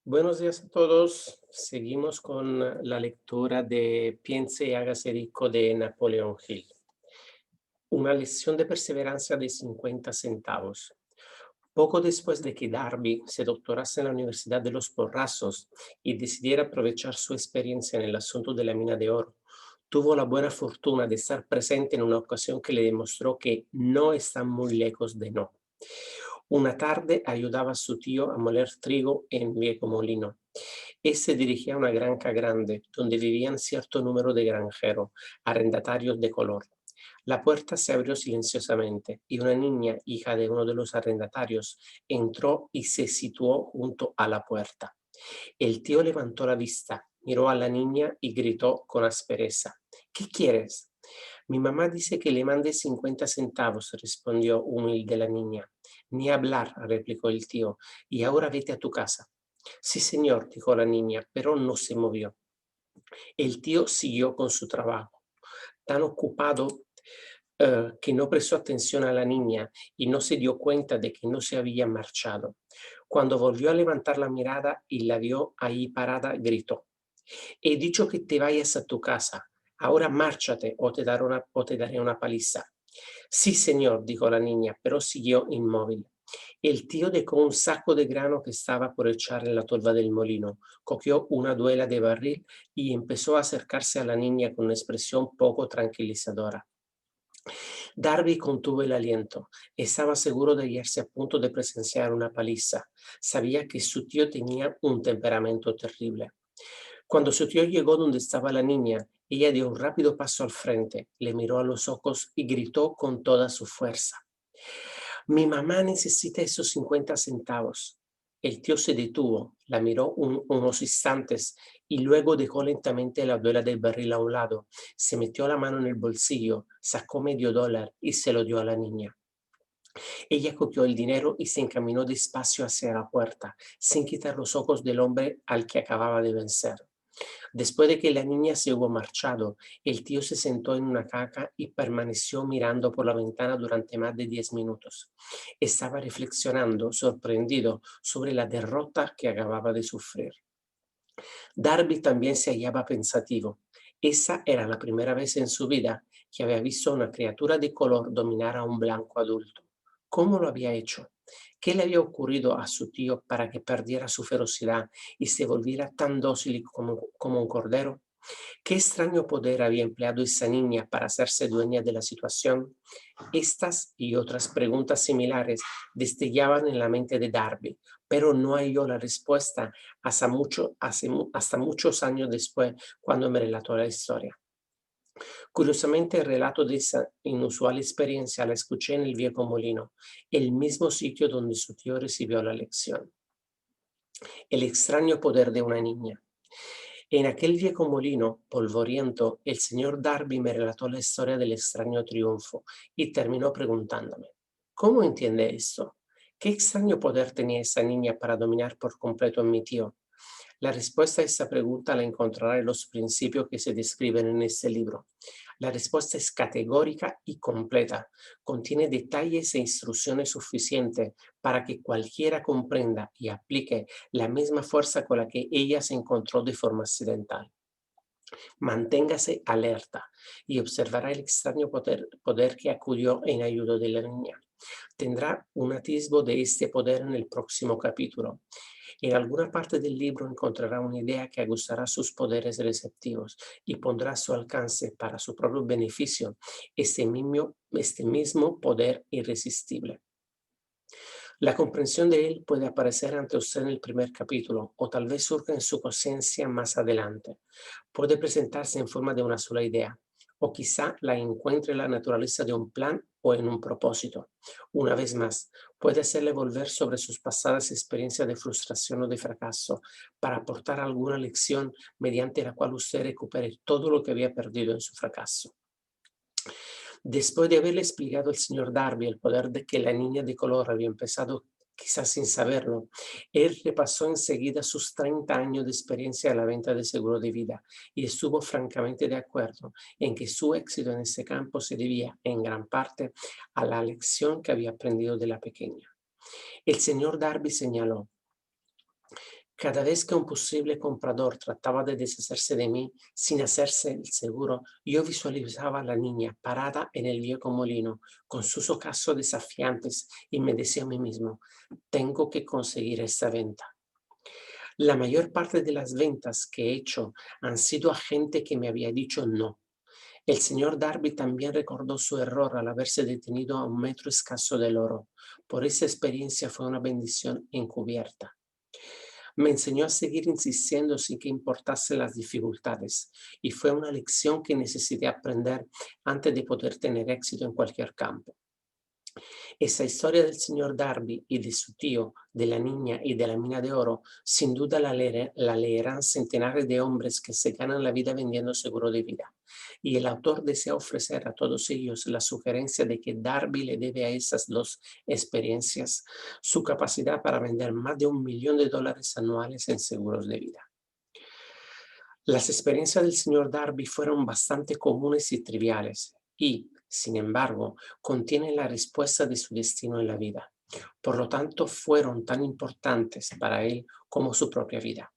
Buenos días a todos. Seguimos con la lectura de Piense y hágase rico de Napoleón Hill. Una lección de perseverancia de 50 centavos. Poco después de que Darby se doctorase en la Universidad de los Porrazos y decidiera aprovechar su experiencia en el asunto de la mina de oro, tuvo la buena fortuna de estar presente en una ocasión que le demostró que no está muy lejos de no. Una tarde ayudaba a su tío a moler trigo en viejo molino. Se dirigía a una granja grande donde vivían cierto número de granjeros, arrendatarios de color. La puerta se abrió silenciosamente y una niña, hija de uno de los arrendatarios, entró y se situó junto a la puerta. El tío levantó la vista, miró a la niña y gritó con aspereza: ¿Qué quieres? Mi mamá dice que le mande 50 centavos, respondió humilde la niña. Ni hablar, replicó el tío, y ahora vete a tu casa. Sí, señor, dijo la niña, pero no se movió. El tío siguió con su trabajo, tan ocupado que no prestó atención a la niña y no se dio cuenta de que no se había marchado. Cuando volvió a levantar la mirada y la vio ahí parada, gritó: He dicho que te vayas a tu casa. Ahora márchate o te daré una paliza. Sí, señor, dijo la niña, pero siguió inmóvil. El tío dejó un saco de grano que estaba por echar en la tolva del molino, cogió una duela de barril y empezó a acercarse a la niña con una expresión poco tranquilizadora. Darby contuvo el aliento. Estaba seguro de hallarse a punto de presenciar una paliza. Sabía que su tío tenía un temperamento terrible. Cuando su tío llegó donde estaba la niña, ella dio un rápido paso al frente, le miró a los ojos y gritó con toda su fuerza: Mi mamá necesita esos 50 centavos. El tío se detuvo, la miró unos instantes y luego dejó lentamente la duela del barril a un lado, se metió la mano en el bolsillo, sacó $medio y se lo dio a la niña. Ella cogió el dinero y se encaminó despacio hacia la puerta, sin quitar los ojos del hombre al que acababa de vencer. Después de que la niña se hubo marchado, el tío se sentó en una hamaca y permaneció mirando por la ventana durante más de 10 minutos. Estaba reflexionando, sorprendido, sobre la derrota que acababa de sufrir. Darby también se hallaba pensativo. Esa era la primera vez en su vida que había visto a una criatura de color dominar a un blanco adulto. ¿Cómo lo había hecho? ¿Qué le había ocurrido a su tío para que perdiera su ferocidad y se volviera tan dócil como un cordero? ¿Qué extraño poder había empleado esa niña para hacerse dueña de la situación? Estas y otras preguntas similares destellaban en la mente de Darby, pero no halló la respuesta hasta muchos años después, cuando me relató la historia. Curiosamente, el relato de esa inusual experiencia la escuché en el viejo molino, el mismo sitio donde su tío recibió la lección. El extraño poder de una niña. En aquel viejo molino polvoriento, el señor Darby me relató la historia del extraño triunfo y terminó preguntándome: ¿Cómo entiende esto? ¿Qué extraño poder tenía esa niña para dominar por completo a mi tío? La respuesta a esta pregunta la encontrará en los principios que se describen en este libro. La respuesta es categórica y completa. Contiene detalles e instrucciones suficientes para que cualquiera comprenda y aplique la misma fuerza con la que ella se encontró de forma accidental. Manténgase alerta y observará el extraño poder que acudió en ayuda de la niña. Tendrá un atisbo de este poder en el próximo capítulo. En alguna parte del libro encontrará una idea que aguzará sus poderes receptivos y pondrá a su alcance para su propio beneficio este mismo poder irresistible. La comprensión de él puede aparecer ante usted en el primer capítulo o tal vez surja en su conciencia más adelante. Puede presentarse en forma de una sola idea o quizá la encuentre en la naturaleza de un plan o en un propósito. Una vez más, puede hacerle volver sobre sus pasadas experiencias de frustración o de fracaso para aportar alguna lección mediante la cual usted recupere todo lo que había perdido en su fracaso. Después de haberle explicado al señor Darby el poder de que la niña de color había empezado quizás sin saberlo, él repasó enseguida sus 30 años de experiencia en la venta de seguro de vida y estuvo francamente de acuerdo en que su éxito en ese campo se debía en gran parte a la lección que había aprendido de la pequeña. El señor Darby señaló: Cada vez que un posible comprador trataba de deshacerse de mí sin hacerse el seguro, yo visualizaba a la niña parada en el viejo molino con sus ojos desafiantes y me decía a mí mismo, tengo que conseguir esta venta. La mayor parte de las ventas que he hecho han sido a gente que me había dicho no. El señor Darby también recordó su error al haberse detenido a un metro escaso del oro. Por esa experiencia fue una bendición encubierta. Me enseñó a seguir insistiendo sin que importasen las dificultades y fue una lección que necesité aprender antes de poder tener éxito en cualquier campo. Esa historia del señor Darby y de su tío, de la niña y de la mina de oro, sin duda la leerán centenares de hombres que se ganan la vida vendiendo seguro de vida. Y el autor desea ofrecer a todos ellos la sugerencia de que Darby le debe a esas dos experiencias su capacidad para vender más de $1 millón anuales en seguros de vida. Las experiencias del señor Darby fueron bastante comunes y triviales y, sin embargo, contienen la respuesta de su destino en la vida. Por lo tanto, fueron tan importantes para él como su propia vida.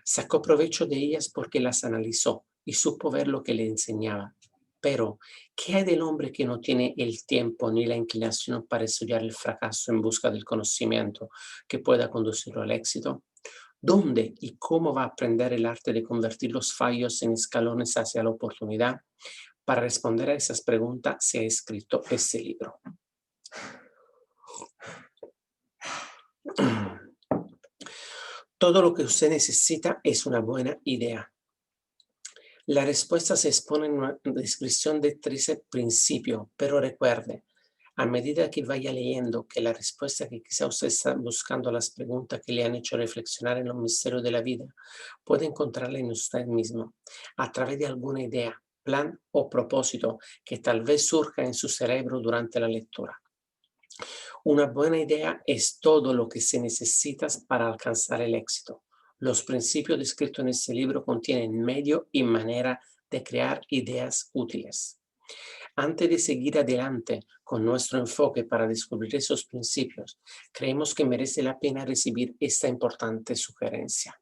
Sacó provecho de ellas porque las analizó y supo ver lo que le enseñaba. Pero, ¿qué hay del hombre que no tiene el tiempo ni la inclinación para estudiar el fracaso en busca del conocimiento que pueda conducirlo al éxito? ¿Dónde y cómo va a aprender el arte de convertir los fallos en escalones hacia la oportunidad? Para responder a esas preguntas se ha escrito este libro. Todo lo que usted necesita es una buena idea. La respuesta se expone en una descripción de 13 principios, pero recuerde, a medida que vaya leyendo que la respuesta que quizá usted está buscando a las preguntas que le han hecho reflexionar en los misterios de la vida, puede encontrarla en usted mismo, a través de alguna idea, plan o propósito que tal vez surja en su cerebro durante la lectura. Una buena idea es todo lo que se necesita para alcanzar el éxito. Los principios descritos en este libro contienen medio y manera de crear ideas útiles. Antes de seguir adelante con nuestro enfoque para descubrir esos principios, creemos que merece la pena recibir esta importante sugerencia.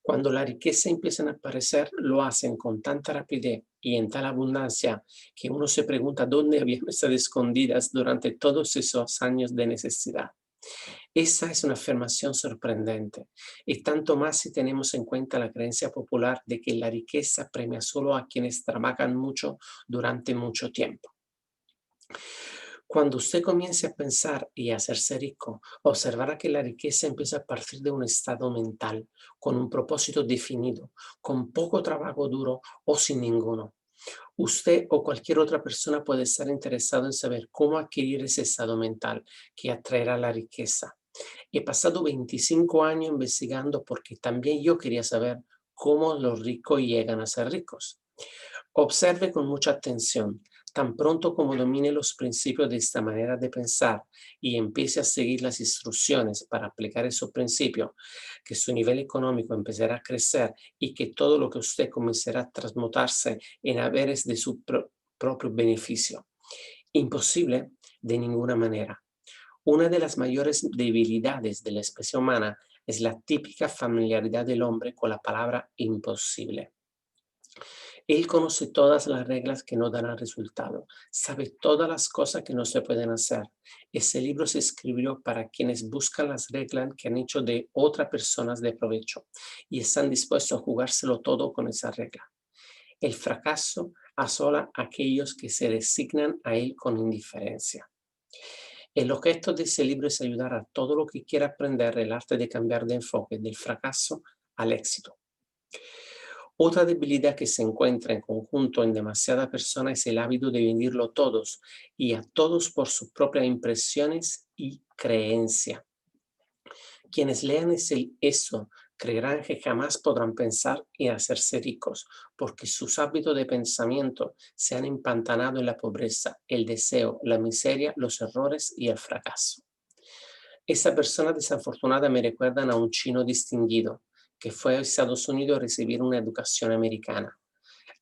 Cuando la riqueza empieza a aparecer, lo hacen con tanta rapidez y en tal abundancia que uno se pregunta dónde habían estado escondidas durante todos esos años de necesidad. Esa es una afirmación sorprendente, y tanto más si tenemos en cuenta la creencia popular de que la riqueza premia solo a quienes trabajan mucho durante mucho tiempo. Cuando usted comience a pensar y a hacerse rico, observará que la riqueza empieza a partir de un estado mental, con un propósito definido, con poco trabajo duro o sin ninguno. Usted o cualquier otra persona puede estar interesado en saber cómo adquirir ese estado mental que atraerá la riqueza. He pasado 25 años investigando porque también yo quería saber cómo los ricos llegan a ser ricos. Observe con mucha atención. Tan pronto como domine los principios de esta manera de pensar y empiece a seguir las instrucciones para aplicar esos principios, que su nivel económico empezará a crecer y que todo lo que usted comenzará a transmutarse en haberes de su propio beneficio. Imposible de ninguna manera. Una de las mayores debilidades de la especie humana es la típica familiaridad del hombre con la palabra imposible. Él conoce todas las reglas que no darán resultado, sabe todas las cosas que no se pueden hacer. Ese libro se escribió para quienes buscan las reglas que han hecho de otras personas de provecho y están dispuestos a jugárselo todo con esa regla. El fracaso asola a aquellos que se resignan a él con indiferencia. El objeto de ese libro es ayudar a todo lo que quiera aprender el arte de cambiar de enfoque del fracaso al éxito. Otra debilidad que se encuentra en conjunto en demasiadas personas es el hábito de venirlo todos y a todos por sus propias impresiones y creencias. Quienes lean eso creerán que jamás podrán pensar y hacerse ricos, porque sus hábitos de pensamiento se han empantanado en la pobreza, el deseo, la miseria, los errores y el fracaso. Esa persona desafortunada me recuerdan a un chino distinguido que fue a Estados Unidos a recibir una educación americana.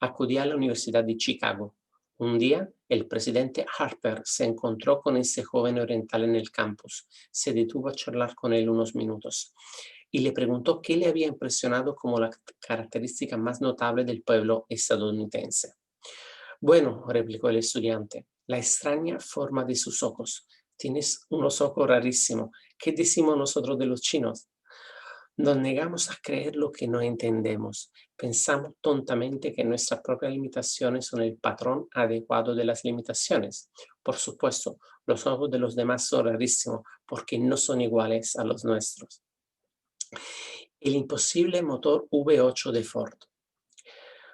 Acudí a la Universidad de Chicago. Un día, el presidente Harper se encontró con ese joven oriental en el campus. Se detuvo a charlar con él unos minutos y le preguntó qué le había impresionado como la característica más notable del pueblo estadounidense. Bueno, replicó el estudiante, la extraña forma de sus ojos. Tienes unos ojos rarísimos. ¿Qué decimos nosotros de los chinos? Nos negamos a creer lo que no entendemos. Pensamos tontamente que nuestras propias limitaciones son el patrón adecuado de las limitaciones. Por supuesto, los ojos de los demás son rarísimos porque no son iguales a los nuestros. El imposible motor V8 de Ford.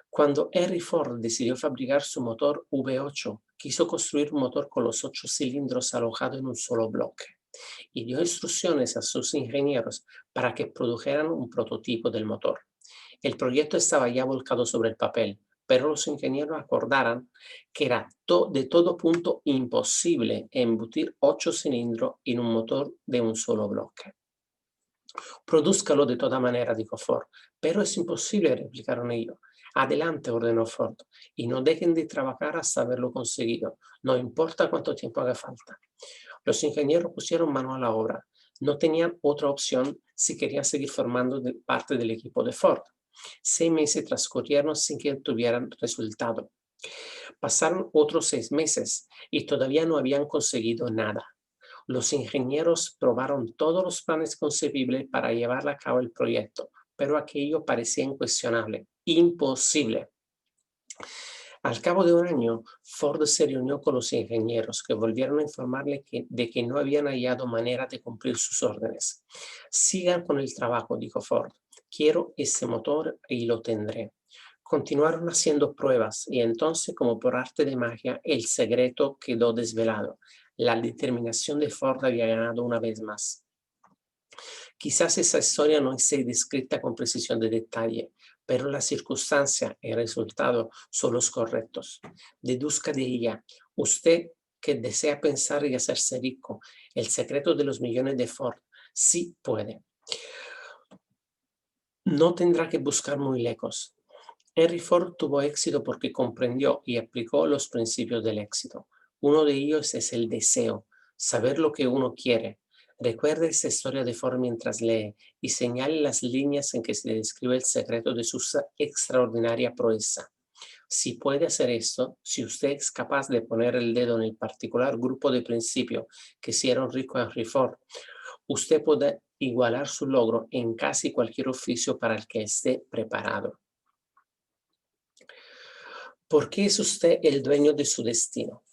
Cuando Henry Ford decidió fabricar su motor V8, quiso construir un motor con los 8 cilindros alojados en un solo bloque y dio instrucciones a sus ingenieros para que produjeran un prototipo del motor. El proyecto estaba ya volcado sobre el papel, pero los ingenieros acordaron que era de todo punto imposible embutir 8 cilindros en un motor de un solo bloque. Produzcalo de toda manera, dijo Ford, pero es imposible, replicaron ellos. Adelante, ordenó Ford, y no dejen de trabajar hasta haberlo conseguido, no importa cuánto tiempo haga falta. Los ingenieros pusieron mano a la obra. No tenían otra opción si querían seguir formando parte del equipo de Ford. 6 meses transcurrieron sin que tuvieran resultado. Pasaron otros 6 meses y todavía no habían conseguido nada. Los ingenieros probaron todos los planes concebibles para llevar a cabo el proyecto, pero aquello parecía incuestionable, imposible. Al cabo de un año, Ford se reunió con los ingenieros que volvieron a informarle de que no habían hallado manera de cumplir sus órdenes. Sigan con el trabajo, dijo Ford. Quiero ese motor y lo tendré. Continuaron haciendo pruebas y entonces, como por arte de magia, el secreto quedó desvelado. La determinación de Ford había ganado una vez más. Quizás esa historia no esté descrita con precisión de detalle, pero la circunstancia y el resultado son los correctos. Deduzca de ella, usted que desea pensar y hacerse rico, el secreto de los millones de Ford, sí puede. No tendrá que buscar muy lejos. Henry Ford tuvo éxito porque comprendió y aplicó los principios del éxito. Uno de ellos es el deseo, saber lo que uno quiere. Recuerde esta historia de Ford mientras lee y señale las líneas en que se describe el secreto de su extraordinaria proeza. Si puede hacer esto, si usted es capaz de poner el dedo en el particular grupo de principios que hicieron rico a Henry Ford, usted puede igualar su logro en casi cualquier oficio para el que esté preparado. ¿Por qué es usted el dueño de su destino?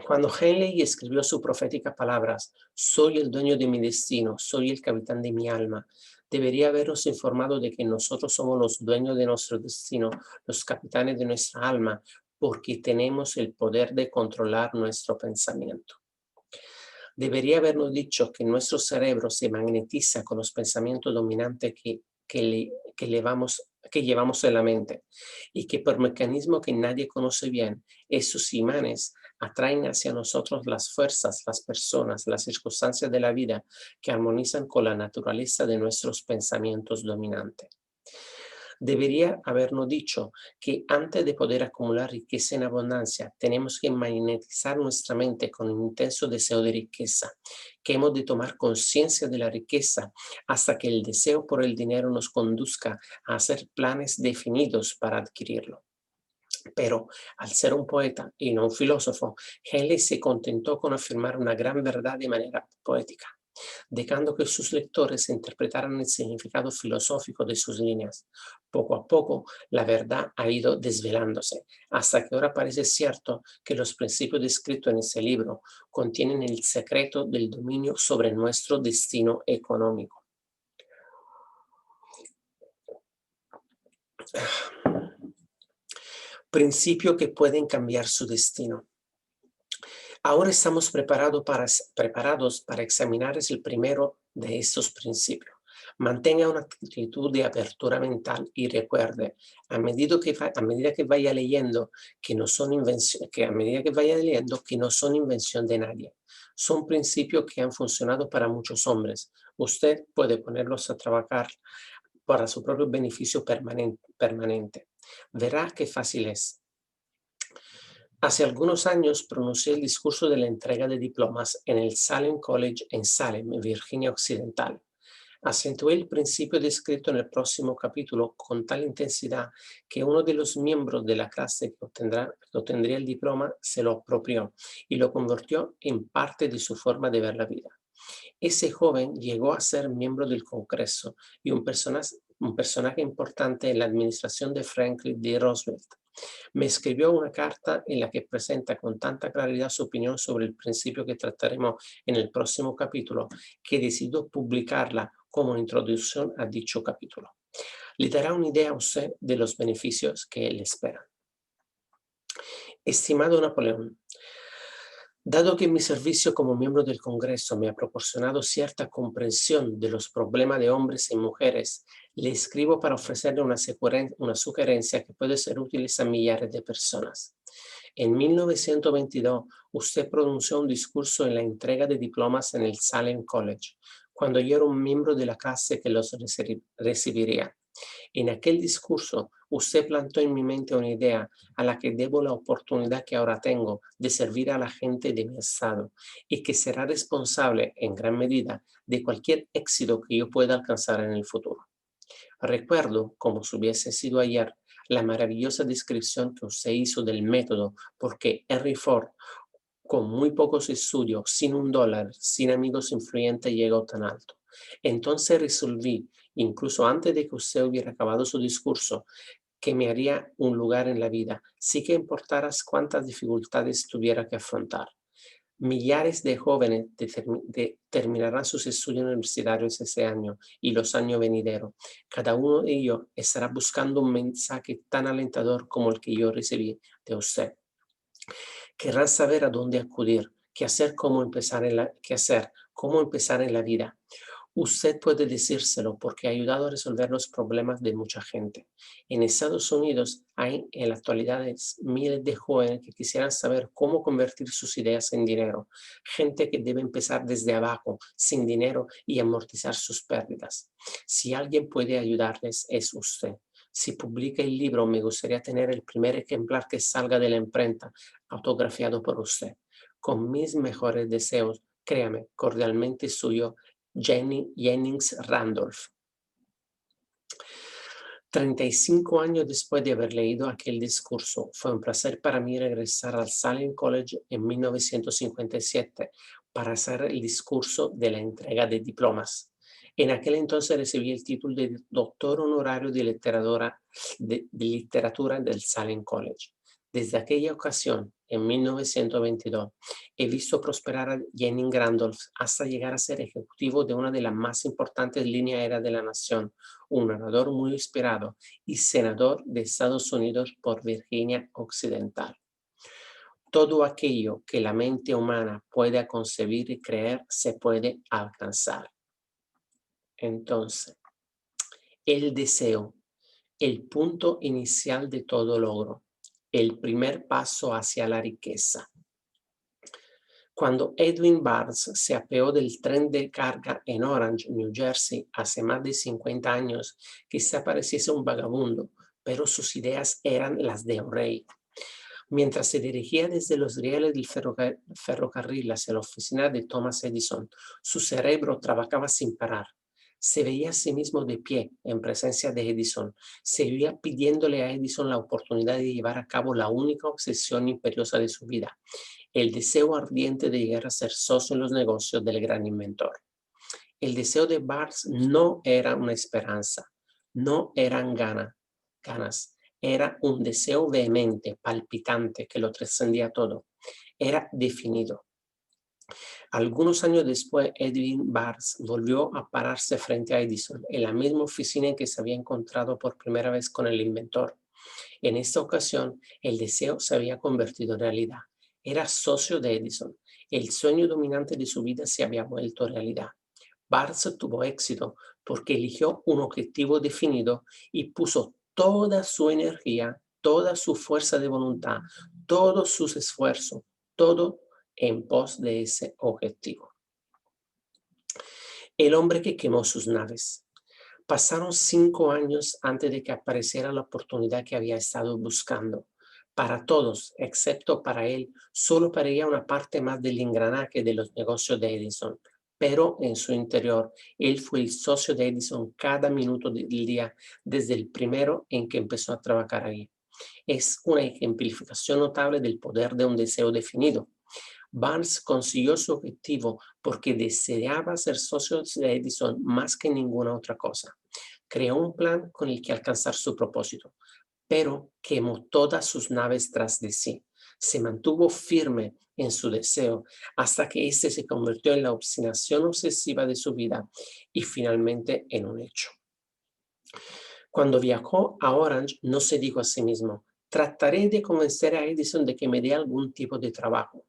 Cuando Henley escribió sus proféticas palabras, soy el dueño de mi destino, soy el capitán de mi alma, debería habernos informado de que nosotros somos los dueños de nuestro destino, los capitanes de nuestra alma, porque tenemos el poder de controlar nuestro pensamiento. Debería habernos dicho que nuestro cerebro se magnetiza con los pensamientos dominantes que llevamos en la mente y que por mecanismo que nadie conoce bien, esos imanes atraen hacia nosotros las fuerzas, las personas, las circunstancias de la vida que armonizan con la naturaleza de nuestros pensamientos dominantes. Debería habernos dicho que antes de poder acumular riqueza en abundancia, tenemos que magnetizar nuestra mente con un intenso deseo de riqueza, que hemos de tomar conciencia de la riqueza hasta que el deseo por el dinero nos conduzca a hacer planes definidos para adquirirlo. Pero al ser un poeta y no un filósofo, Henley se contentó con afirmar una gran verdad de manera poética, dejando que sus lectores interpretaran el significado filosófico de sus líneas. Poco a poco, la verdad ha ido desvelándose, hasta que ahora parece cierto que los principios descritos en ese libro contienen el secreto del dominio sobre nuestro destino económico. Principios que pueden cambiar su destino. Ahora estamos preparados para examinar el primero de estos principios. Mantenga una actitud de apertura mental y recuerde, a medida que vaya leyendo, que no son invención de nadie. Son principios que han funcionado para muchos hombres. Usted puede ponerlos a trabajar para su propio beneficio permanente. Verá qué fácil es. Hace algunos años pronuncié el discurso de la entrega de diplomas en el Salem College en Salem, Virginia Occidental. Acentué el principio descrito en el próximo capítulo con tal intensidad que uno de los miembros de la clase que obtendría el diploma se lo apropió y lo convirtió en parte de su forma de ver la vida. Ese joven llegó a ser miembro del Congreso y un personaje importante en la administración de Franklin D. Roosevelt. Me escribió una carta en la que presenta con tanta claridad su opinión sobre el principio que trataremos en el próximo capítulo, que decidió publicarla como introducción a dicho capítulo. Le dará una idea a usted de los beneficios que le esperan. Estimado Napoleón, dado que mi servicio como miembro del Congreso me ha proporcionado cierta comprensión de los problemas de hombres y mujeres, le escribo para ofrecerle una sugerencia que puede ser útil a millares de personas. En 1922, usted pronunció un discurso en la entrega de diplomas en el Salem College, cuando yo era un miembro de la clase que los recibiría. En aquel discurso, usted plantó en mi mente una idea a la que debo la oportunidad que ahora tengo de servir a la gente de mi estado y que será responsable en gran medida de cualquier éxito que yo pueda alcanzar en el futuro. Recuerdo, como si hubiese sido ayer, la maravillosa descripción que usted hizo del método porque Henry Ford, con muy pocos estudios, sin $1, sin amigos influyentes, llegó tan alto. Entonces resolví, incluso antes de que usted hubiera acabado su discurso, que me haría un lugar en la vida, sí que importara cuántas dificultades tuviera que afrontar. Millares de jóvenes terminarán sus estudios universitarios ese año y los años venideros. Cada uno de ellos estará buscando un mensaje tan alentador como el que yo recibí de usted. Querrán saber a dónde acudir, cómo empezar en la vida. Usted puede decírselo porque ha ayudado a resolver los problemas de mucha gente. En Estados Unidos hay en la actualidad miles de jóvenes que quisieran saber cómo convertir sus ideas en dinero. Gente que debe empezar desde abajo, sin dinero y amortizar sus pérdidas. Si alguien puede ayudarles, es usted. Si publica el libro, me gustaría tener el primer ejemplar que salga de la imprenta, autografiado por usted. Con mis mejores deseos, créame, cordialmente suyo, Jennings Randolph. 35 años después de haber leído aquel discurso, fue un placer para mí regresar al Salem College en 1957 para hacer el discurso de la entrega de diplomas. En aquel entonces recibí el título de doctor honorario de literatura del Salem College. Desde aquella ocasión, en 1922, he visto prosperar a Jennings Randolph hasta llegar a ser ejecutivo de una de las más importantes líneas aéreas de la nación, un orador muy inspirado y senador de Estados Unidos por Virginia Occidental. Todo aquello que la mente humana puede concebir y creer se puede alcanzar. Entonces, el deseo, el punto inicial de todo logro, el primer paso hacia la riqueza. Cuando Edwin Barnes se apeó del tren de carga en Orange, New Jersey, hace más de 50 años, quizá pareciese un vagabundo, pero sus ideas eran las de un rey. Mientras se dirigía desde los rieles del ferrocarril hacia la oficina de Thomas Edison, su cerebro trabajaba sin parar. Se veía a sí mismo de pie en presencia de Edison. Seguía pidiéndole a Edison la oportunidad de llevar a cabo la única obsesión imperiosa de su vida, el deseo ardiente de llegar a ser socio en los negocios del gran inventor. El deseo de Barnes no era una esperanza, no eran ganas, era un deseo vehemente, palpitante, que lo trascendía todo. Era definido. Algunos años después, Edwin Barnes volvió a pararse frente a Edison, en la misma oficina en que se había encontrado por primera vez con el inventor. En esta ocasión, el deseo se había convertido en realidad. Era socio de Edison. El sueño dominante de su vida se había vuelto realidad. Barnes tuvo éxito porque eligió un objetivo definido y puso toda su energía, toda su fuerza de voluntad, todos sus esfuerzos, todo en pos de ese objetivo. El hombre que quemó sus naves. Pasaron 5 años antes de que apareciera la oportunidad que había estado buscando. Para todos, excepto para él, solo parecía una parte más del engranaje de los negocios de Edison. pero en su interior, él fue el socio de Edison cada minuto del día, desde el primero en que empezó a trabajar ahí. Es una ejemplificación notable del poder de un deseo definido. Barnes consiguió su objetivo porque deseaba ser socio de Edison más que ninguna otra cosa. Creó un plan con el que alcanzar su propósito, pero quemó todas sus naves tras de sí. Se mantuvo firme en su deseo hasta que éste se convirtió en la obstinación obsesiva de su vida y finalmente en un hecho. Cuando viajó a Orange, no se dijo a sí mismo: trataré de convencer a Edison de que me dé algún tipo de trabajo,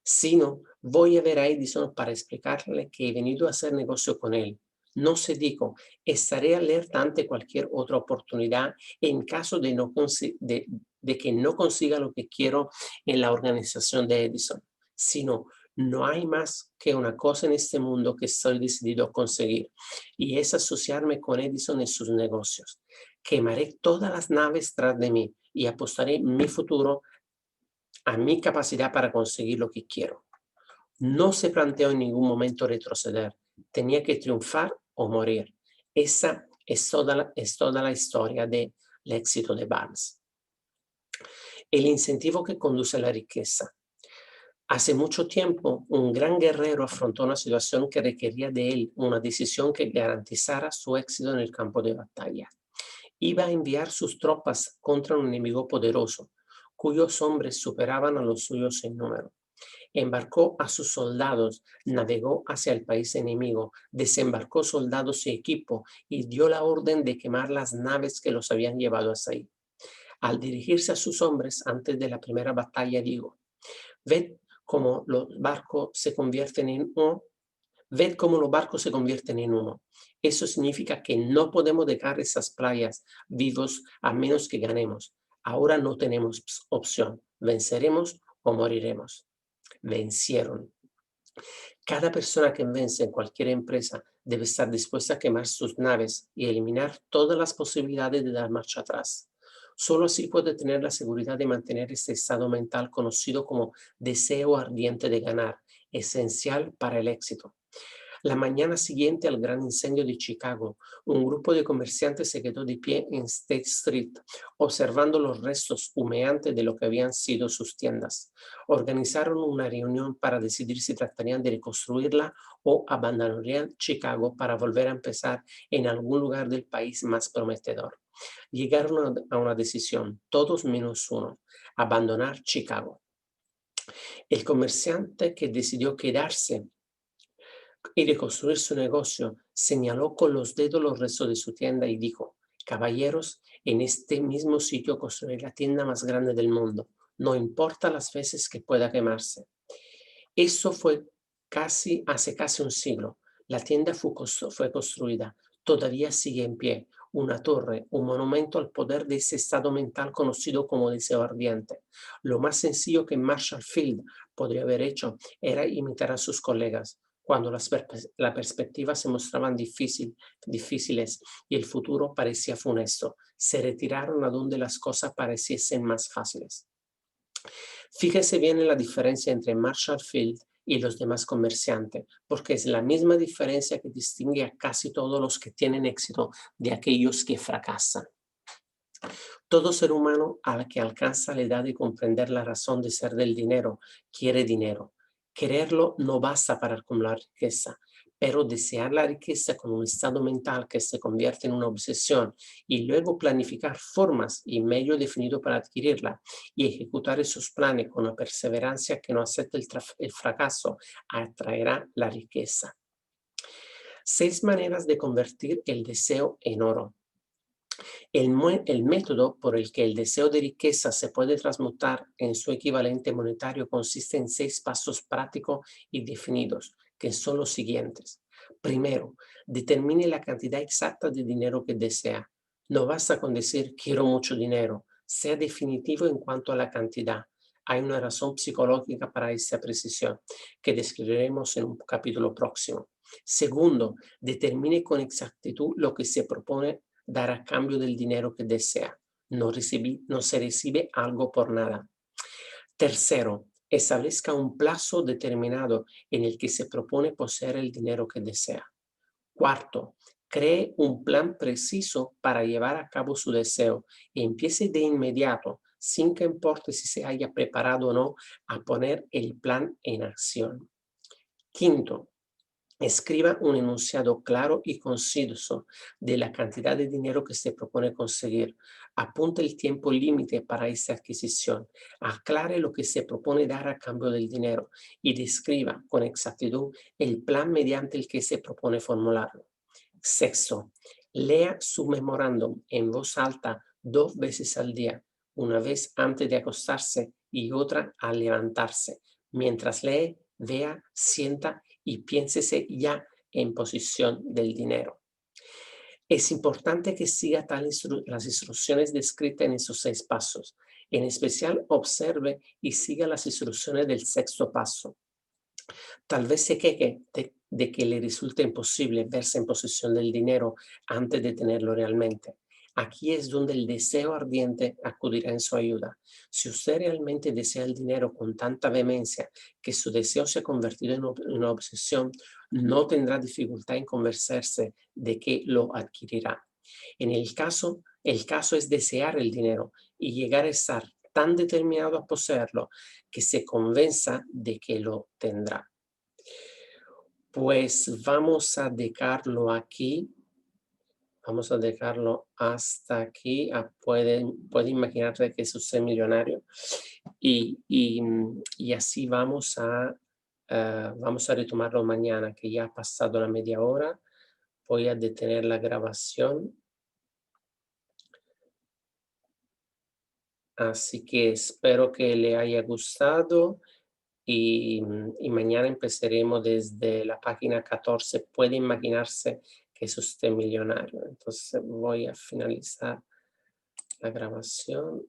sino voy a ver a Edison para explicarle que he venido a hacer negocio con él. No se dijo: estaré alerta ante cualquier otra oportunidad en caso de que no consiga lo que quiero en la organización de Edison, sino: no hay más que una cosa en este mundo que estoy decidido a conseguir, y es asociarme con Edison en sus negocios. Quemaré todas las naves tras de mí y apostaré mi futuro a mi capacidad para conseguir lo que quiero. No se planteó en ningún momento retroceder. Tenía que triunfar o morir. Esa es toda la historia del éxito de Barnes. El incentivo que conduce a la riqueza. Hace mucho tiempo, un gran guerrero afrontó una situación que requería de él una decisión que garantizara su éxito en el campo de batalla. Iba a enviar sus tropas contra un enemigo poderoso, cuyos hombres superaban a los suyos en número. Embarcó a sus soldados, navegó hacia el país enemigo, desembarcó soldados y equipo y dio la orden de quemar las naves que los habían llevado hasta ahí. Al dirigirse a sus hombres antes de la primera batalla, dijo: ved cómo los barcos se convierten en uno. Ved cómo los barcos se convierten en uno. Eso significa que no podemos dejar esas playas vivos a menos que ganemos. Ahora no tenemos opción. Venceremos o moriremos. Vencieron. Cada persona que vence en cualquier empresa debe estar dispuesta a quemar sus naves y eliminar todas las posibilidades de dar marcha atrás. Solo así puede tener la seguridad de mantener este estado mental conocido como deseo ardiente de ganar, esencial para el éxito. La mañana siguiente al gran incendio de Chicago, un grupo de comerciantes se quedó de pie en State Street, observando los restos humeantes de lo que habían sido sus tiendas. Organizaron una reunión para decidir si tratarían de reconstruirla o abandonarían Chicago para volver a empezar en algún lugar del país más prometedor. Llegaron a una decisión, todos menos uno: abandonar Chicago. El comerciante que decidió quedarse y reconstruir su negocio, señaló con los dedos los restos de su tienda y dijo: caballeros, en este mismo sitio construiré la tienda más grande del mundo, no importa las veces que pueda quemarse. Eso fue hace casi un siglo. La tienda fue construida, todavía sigue en pie, una torre, un monumento al poder de ese estado mental conocido como deseo ardiente. Lo más sencillo que Marshall Field podría haber hecho era imitar a sus colegas. Cuando las perspectivas se mostraban difíciles y el futuro parecía funesto, se retiraron a donde las cosas pareciesen más fáciles. Fíjese bien en la diferencia entre Marshall Field y los demás comerciantes, porque es la misma diferencia que distingue a casi todos los que tienen éxito de aquellos que fracasan. Todo ser humano al que alcanza la edad de comprender la razón de ser del dinero, quiere dinero. Quererlo no basta para acumular riqueza, pero desear la riqueza con un estado mental que se convierte en una obsesión y luego planificar formas y medios definidos para adquirirla y ejecutar esos planes con una perseverancia que no acepta el fracaso, atraerá la riqueza. 6 maneras de convertir el deseo en oro. El método por el que el deseo de riqueza se puede transmutar en su equivalente monetario consiste en 6 pasos prácticos y definidos, que son los siguientes. Primero, determine la cantidad exacta de dinero que desea. No basta con decir quiero mucho dinero. Sea definitivo en cuanto a la cantidad. Hay una razón psicológica para esa precisión, que describiremos en un capítulo próximo. Segundo, determine con exactitud lo que se propone dar a cambio del dinero que desea. No se recibe algo por nada. Tercero, Establezca un plazo determinado en el que se propone poseer el dinero que desea. Cuarto, cree un plan preciso para llevar a cabo su deseo y empiece de inmediato, sin que importe si se haya preparado o no, a poner el plan en acción. Quinto, escriba un enunciado claro y conciso de la cantidad de dinero que se propone conseguir. Apunte el tiempo límite para esa adquisición. Aclare lo que se propone dar a cambio del dinero y describa con exactitud el plan mediante el que se propone formularlo. Sexto, lea su memorándum en voz alta 2 veces al día, una vez antes de acostarse y otra al levantarse. Mientras lee, vea, sienta y piénsese ya en posición del dinero. Es importante que siga las instrucciones descritas en esos 6 pasos. En especial, observe y siga las instrucciones del sexto paso. Tal vez se queje de que le resulte imposible verse en posesión del dinero antes de tenerlo realmente. Aquí es donde el deseo ardiente acudirá en su ayuda. Si usted realmente desea el dinero con tanta vehemencia que su deseo se ha convertido en una obsesión, no tendrá dificultad en convencerse de que lo adquirirá. El caso es desear el dinero y llegar a estar tan determinado a poseerlo que se convenza de que lo tendrá. Pues vamos a dejarlo aquí. Vamos a dejarlo hasta aquí. Puede imaginarse que es usted millonario. Y así vamos a retomarlo mañana, que ya ha pasado la media hora. Voy a detener la grabación. Así que espero que le haya gustado. Y mañana empezaremos desde la página 14. Puede imaginarse que es usted millonario. Entonces voy a finalizar la grabación.